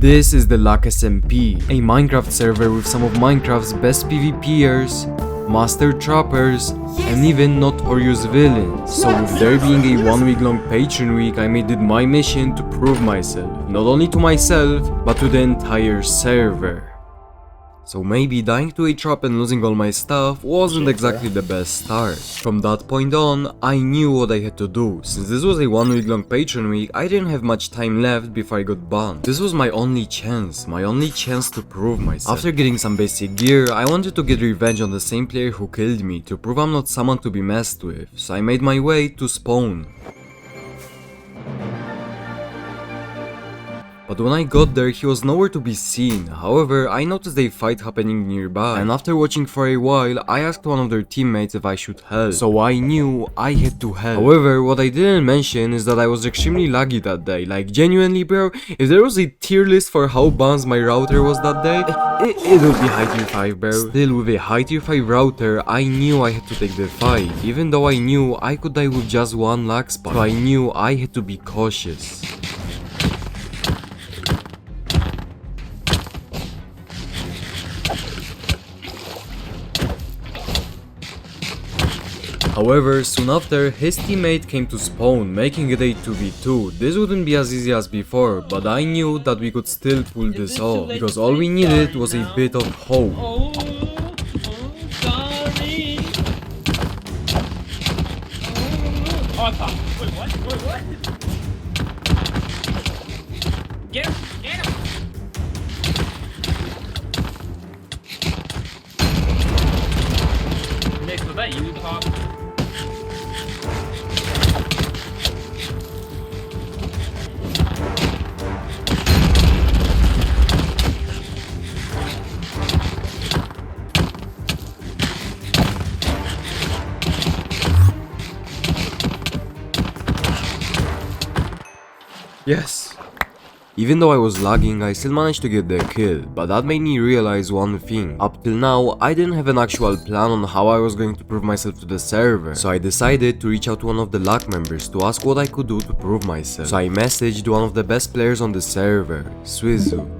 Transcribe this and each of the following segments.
This is the Lak SMP, a Minecraft server with some of Minecraft's best PvPers, master trappers, and even notorious villains. So with there being a 1 week long Patreon week, I made it my mission to prove myself, not only to myself, but to the entire server. So maybe dying to a trap and losing all my stuff wasn't exactly the best start. From that point on, I knew what I had to do. Since this was a 1 week long Patreon week, I didn't have much time left before I got banned. This was my only chance to prove myself. After getting some basic gear, I wanted to get revenge on the same player who killed me, to prove I'm not someone to be messed with. So I made my way to spawn. But when I got there, he was nowhere to be seen. However, I noticed a fight happening nearby, and after watching for a while, I asked one of their teammates if I should help. So I knew I had to help. However, what I didn't mention is that I was extremely laggy that day. Like, genuinely bro, if there was a tier list for how bounced my router was that day, it would be high tier 5 bro. Still, with a high tier 5 router, I knew I had to take the fight, even though I knew I could die with just one lag spike. So I knew I had to be cautious. However, soon after, his teammate came to spawn, making it a 2v2. This wouldn't be as easy as before, but I knew that we could still pull this off, because all we needed was a bit of hope. Sorry. Wait, what? Get him! Nick, was that you, Tom? Yes! Even though I was lagging, I still managed to get the kill, but that made me realize one thing. Up till now, I didn't have an actual plan on how I was going to prove myself to the server, so I decided to reach out to one of the Lak members to ask what I could do to prove myself. So I messaged one of the best players on the server, Swizu.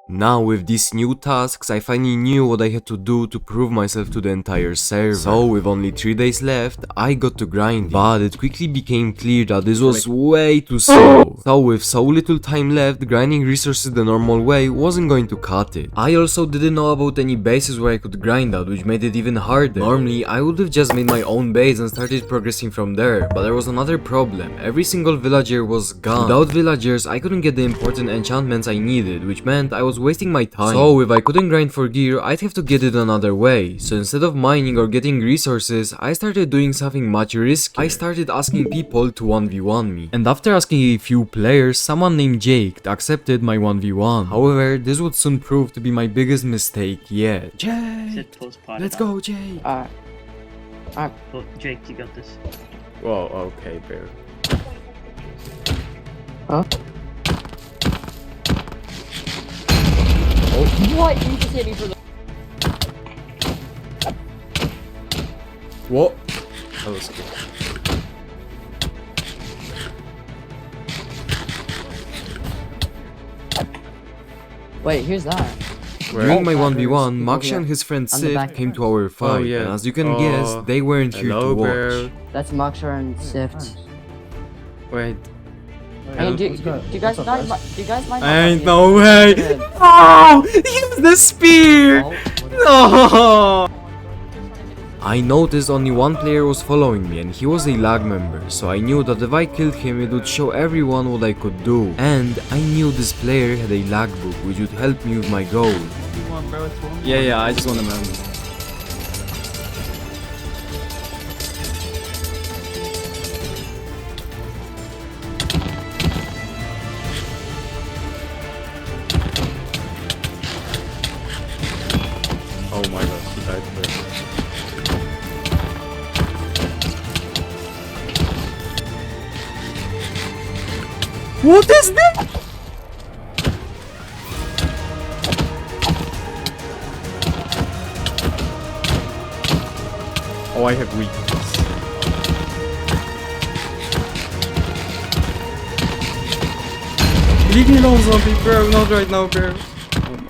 Now with these new tasks, I finally knew what I had to do to prove myself to the entire server. So with only 3 days left, I got to grinding. But it quickly became clear that this was way too slow. So with so little time left, grinding resources the normal way wasn't going to cut it. I also didn't know about any bases where I could grind at, which made it even harder. Normally, I would have just made my own base and started progressing from there, but there was another problem. Every single villager was gone. Without villagers, I couldn't get the important enchantments I needed, which meant I was wasting my time. So if I couldn't grind for gear, I'd have to get it another way. So instead of mining or getting resources, I started doing something much riskier. I started asking people to 1v1 me. And after asking a few players, someone named Jake accepted my 1v1. However, this would soon prove to be my biggest mistake yet. Jake! Let's go, Jake! Alright. Well, Jake, you got this. Whoa, okay, bro. Huh? What? You just hit me for the. What? That was good. Wait, here's that. During my 1v1, Maksha and his friend Sif came to our fight, and as you can guess, they weren't here to watch. That's Moxar and Sift. Wait. Hey, do you guys mind? Ain't no way! Oh! Use the spear! No! I noticed only one player was following me, and he was a lag member, so I knew that if I killed him, it would show everyone what I could do. And I knew this player had a lag book, which would help me with my goal. Yeah, I just want to know. Oh my god, he died there. What is that? Oh, I have weakness. Leave me alone, zombie, bro. Not right now, bro. Oh my.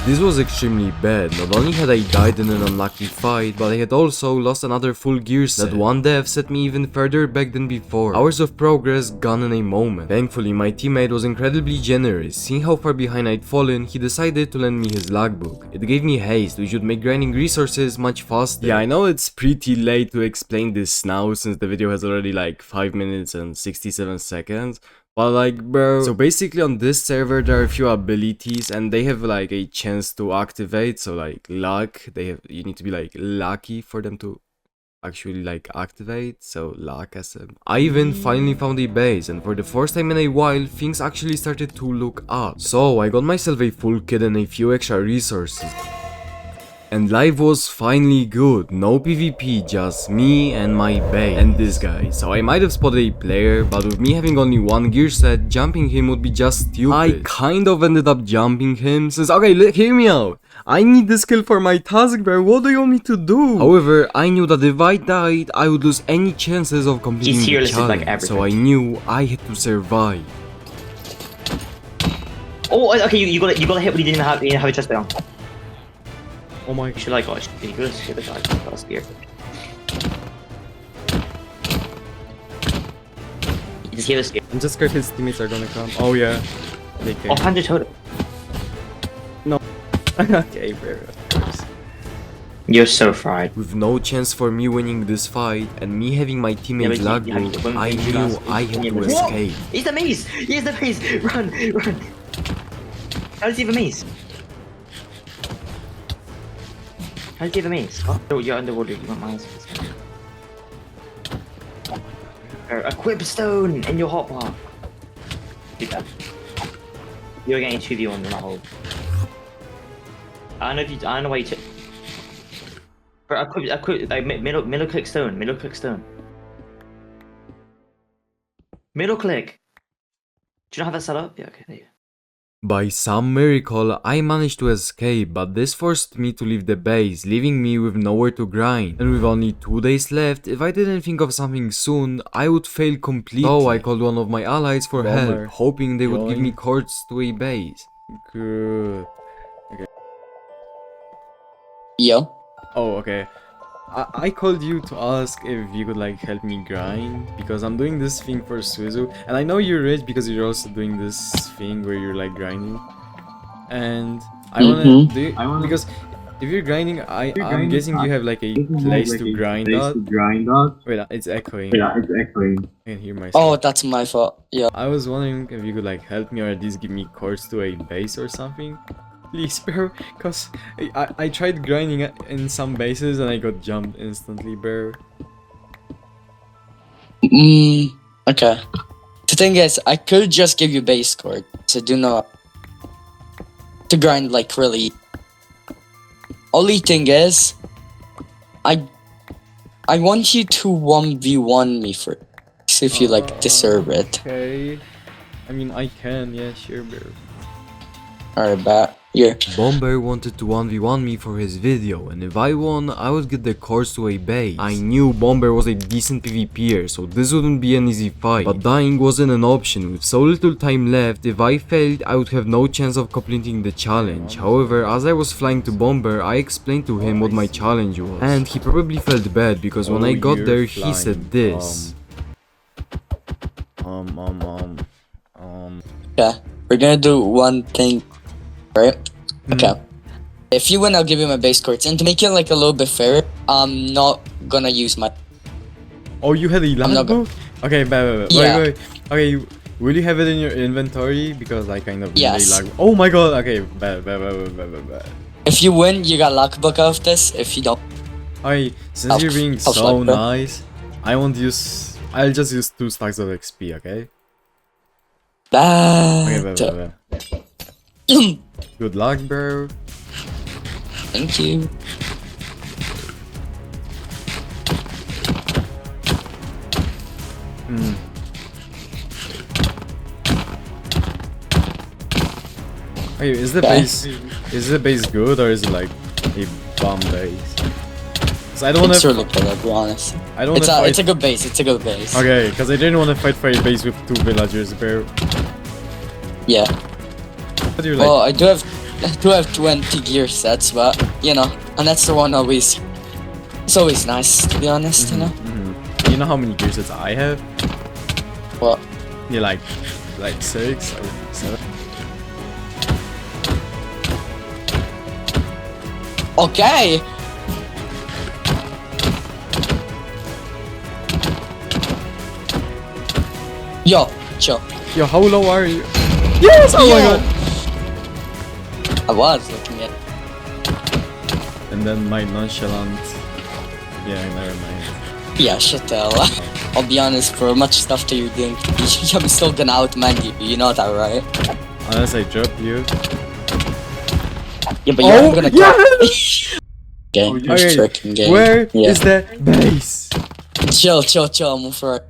This was extremely bad. Not only had I died in an unlucky fight, but I had also lost another full gear set. That one death set me even further back than before. Hours of progress gone in a moment. Thankfully, my teammate was incredibly generous. Seeing how far behind I'd fallen, he decided to lend me his logbook. It gave me haste, which would make grinding resources much faster. Yeah, I know it's pretty late to explain this now, since the video has already like 5 minutes and 67 seconds. But like, bro, so basically on this server there are a few abilities and they have like a chance to activate. So like luck, you need to be like lucky for them to actually like activate. So Lak SMP. I even finally found a base, and for the first time in a while things actually started to look up. So I got myself a full kit and a few extra resources. And life was finally good. No PvP, just me and my base and this guy. So I might have spotted a player, but with me having only one gear set, jumping him would be just stupid. I kind of ended up jumping him since, okay, hear me out. I need this skill for my task, bro. What do you want me to do? However, I knew that if I died, I would lose any chances of completing the challenge. Like so I knew I had to survive. Oh, okay, you got hit when you didn't have a chest down. Oh my. You should like watch. You could hit the guy. That was weird. You just hear the spear. I'm just scared his teammates are gonna come. Oh yeah. They came. Oh, 100 total. No. Okay, bro. Of course. You're so fried. With no chance for me winning this fight and me having my teammates logbook, I knew I had to escape. He's the maze! He's the maze! Run! Run! How does he have a maze? How does he have a maze? Oh, you're underwater. You want mines? Equip stone in your hotbar. Do that. You're getting 2v1 in that hole. I don't know why you took. Equip, like, middle click stone. Middle click stone. Middle click. Do you not have that set up? Yeah, okay, there you go. By some miracle, I managed to escape, but this forced me to leave the base, leaving me with nowhere to grind. And with only 2 days left, if I didn't think of something soon, I would fail completely. So I called one of my allies for help, hoping they would give me cords to a base. Good. Okay. Yo. Oh, okay. I called you to ask if you could like help me grind, because I'm doing this thing for Suzu, and I know you're rich because you're also doing this thing where you're like grinding, and I wanna do because if you're grinding, I'm guessing you have like a place to grind at. Wait, it's echoing. I can hear myself. Oh, that's my fault. Yeah. I was wondering if you could like help me or at least give me cords to a base or something. Please, bro, cause I tried grinding in some bases and I got jumped instantly, bro. Okay. The thing is, I could just give you base cord, so do not to grind like really. Only thing is, I want you to 1v1 me first, if you like deserve it. Okay. I mean, I can, yeah, sure, bro. Alright, bet. Yeah. Bomber wanted to 1v1 me for his video, and if I won, I would get the cords to a base. I knew Bomber was a decent PvPer, so this wouldn't be an easy fight, but dying wasn't an option. With so little time left, if I failed, I would have no chance of completing the challenge. However, as I was flying to Bomber, I explained to him what my challenge was, and he probably felt bad because when I got there, he said this. Yeah, we're gonna do one thing. Right? Okay. If you win, I'll give you my base cords. And to make it like a little bit fair, I'm not gonna use my... Oh, you had a logbook? Okay, wait. Okay, will you have it in your inventory? Because I kind of need a logbook. Oh my god, okay, bad. If you win, you got logbook of this. If you don't... Alright, since you're being so nice, I'll just use 2 stacks of XP, okay? Bad. Okay, good luck, bro. Thank you. Hey, is the base good or is it like a bomb base? 'Cause I don't want It's to. really good, I'll be honest. I don't want It's to a, fight. it's a good base, it's a good base. Okay, because I didn't want to fight for a base with 2 villagers, bro. Yeah. But you're like, Well, I do have 20 gear sets, but you know, and that's the one always. It's always nice to be honest, you know. you know how many gear sets I have? What? Yeah, like 6 or 7. Okay. Yo, chill. Yo, how low are you? Yes! Oh my Yo. god! I was looking at. And then my nonchalant. Yeah, never mind. Yeah, shut the hell up. I'll be honest, for much stuff that you're doing, I'm still gonna outman you. You know that, right? Unless I drop you. Yeah, but you're gonna. yes! Game, you're Okay, tricking game. where is Yeah. the base? Chill. I'll move for.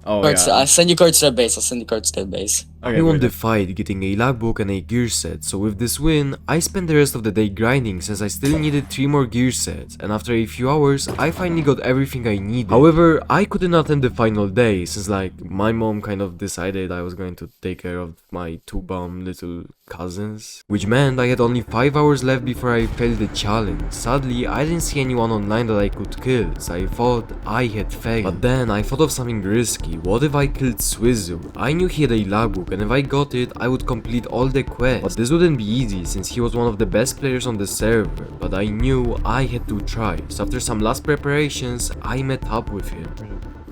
Oh Cards, yeah. I'll send you cards to the base. I'll send you cards to the base. Okay, I won wait. the fight getting a logbook and a gear set, so with this win, I spent the rest of the day grinding since I still needed 3 more gear sets, and after a few hours, I finally got everything I needed. However, I couldn't attend the final day since like my mom kind of decided I was going to take care of my 2 bomb little cousins, which meant I had only 5 hours left before I failed the challenge. Sadly, I didn't see anyone online that I could kill, so I thought I had failed. But then I thought of something risky. What if I killed Swizzle? I knew he had a logbook, and if I got it, I would complete all the quests. But this wouldn't be easy since he was one of the best players on the server, but I knew I had to try. So after some last preparations, I met up with him.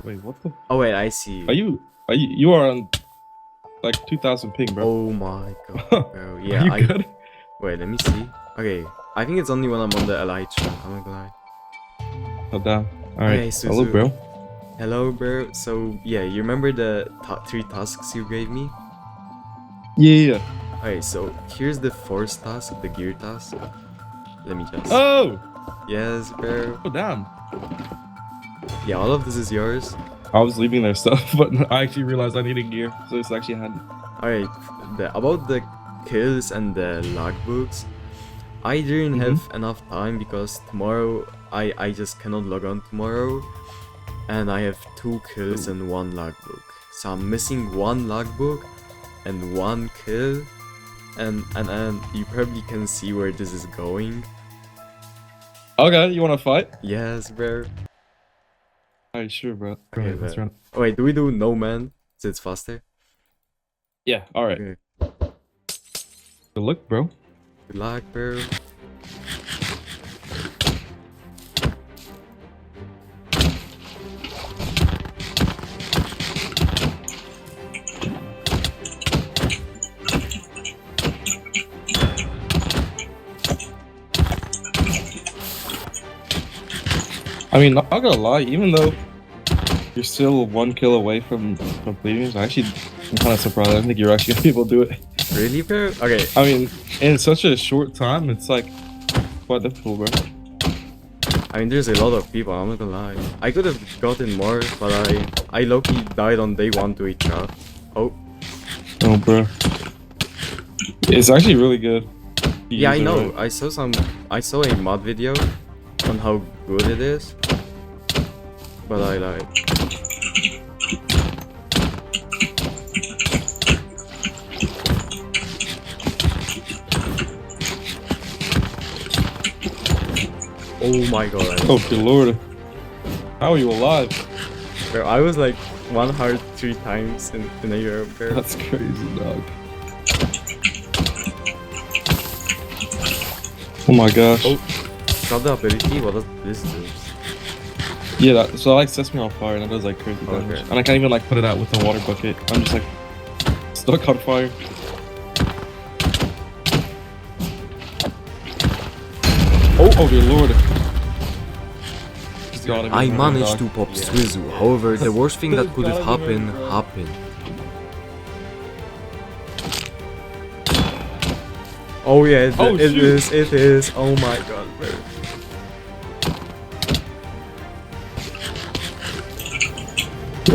Wait, what the? Oh wait, I see. You are on like 2000 ping, bro. Oh my god, bro. Yeah, Are you good? Wait, let me see. Okay, I think it's only when I'm on the Elytra. I'm not gonna lie. Oh, damn. Alright. Hey, Suzu. Hello, bro. Hello, bro. So yeah, you remember the 3 tasks you gave me? Yeah. Okay, so here's the 4th task, the gear task. Let me just. Oh! Yes, bro. Oh, damn. Yeah, all of this is yours. I was leaving their stuff, but I actually realized I needed gear, so it's actually handy. Alright, about the kills and the logbooks, I didn't have enough time because tomorrow I just cannot log on tomorrow, and I have 2 kills and 1 logbook. So I'm missing 1 logbook and 1 kill, and you probably can see where this is going. Okay, you wanna fight? Yes, bro. Alright, sure, bro. Okay, Alright, let's but- run. Oh, wait, do we do no man so it's faster? Yeah, alright. Okay. Good luck, bro. Good luck, bro. I mean, not gonna lie, even though you're still 1 kill away from completing it, I'm kind of surprised. I don't think you're actually gonna be able to do it. Really, bro? Okay. I mean, in such a short time, it's like quite difficult, bro. I mean, there's a lot of people, I'm not gonna lie. I could have gotten more, but I low-key died on day 1 to a trap. Oh, Oh, bro. It's actually really good. yeah, I Use it know. right. I saw a mod video on how good it is, but I like. Oh my god. Oh, good lord. How are you alive? Bro, I was like 1 heart 3 times in a year, bro. That's crazy, dog. Oh my gosh. Oh, got the ability? What does this do? Yeah, so it like sets me on fire and it does like crazy damage. Okay. And I can't even like put it out with the water bucket. I'm just like stuck on fire. Oh dear lord. Just gotta be I another managed dog. to pop Swizzle, however, the worst thing that could have happened, happened. Oh yeah, Oh, it shoot. is. Oh my god, bro.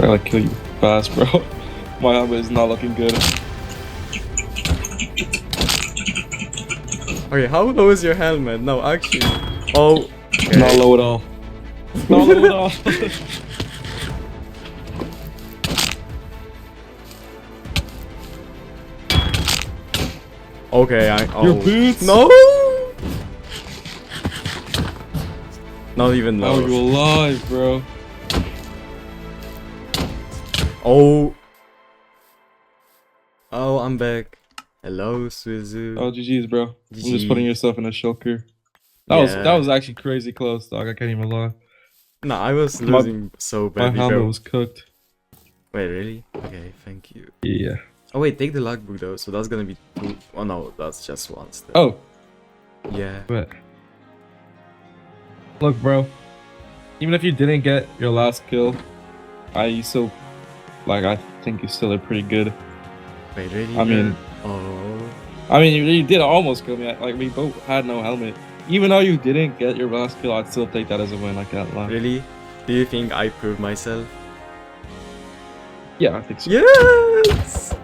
I like kill you fast, bro. My armor is not looking good. Okay, how low is your helmet? No, actually. Oh. Okay. Not low at all. Not low at all. Okay, Your boots? No! Not even How low. are you alive, bro? Oh. Oh, I'm back. Hello, Suzu. Oh, GG's, bro. I'm just GG. putting yourself in a shulker. Yeah. That was actually crazy close, dog. I can't even lie. No, I was losing so My badly. helmet bro. was cooked. Wait, really? Okay, thank you. Yeah. Oh wait, take the logbook though. So that's gonna be 2. Oh no, that's just 1 still. Oh, Yeah. but look, bro. Even if you didn't get your last kill, I think you still did pretty good. Wait, really? I mean- Oh. you did almost kill me. Like, we both had no helmet. Even though you didn't get your last kill, I'd still take that as a win. I can't lie. Really? Do you think I proved myself? Yeah, I think so. Yes!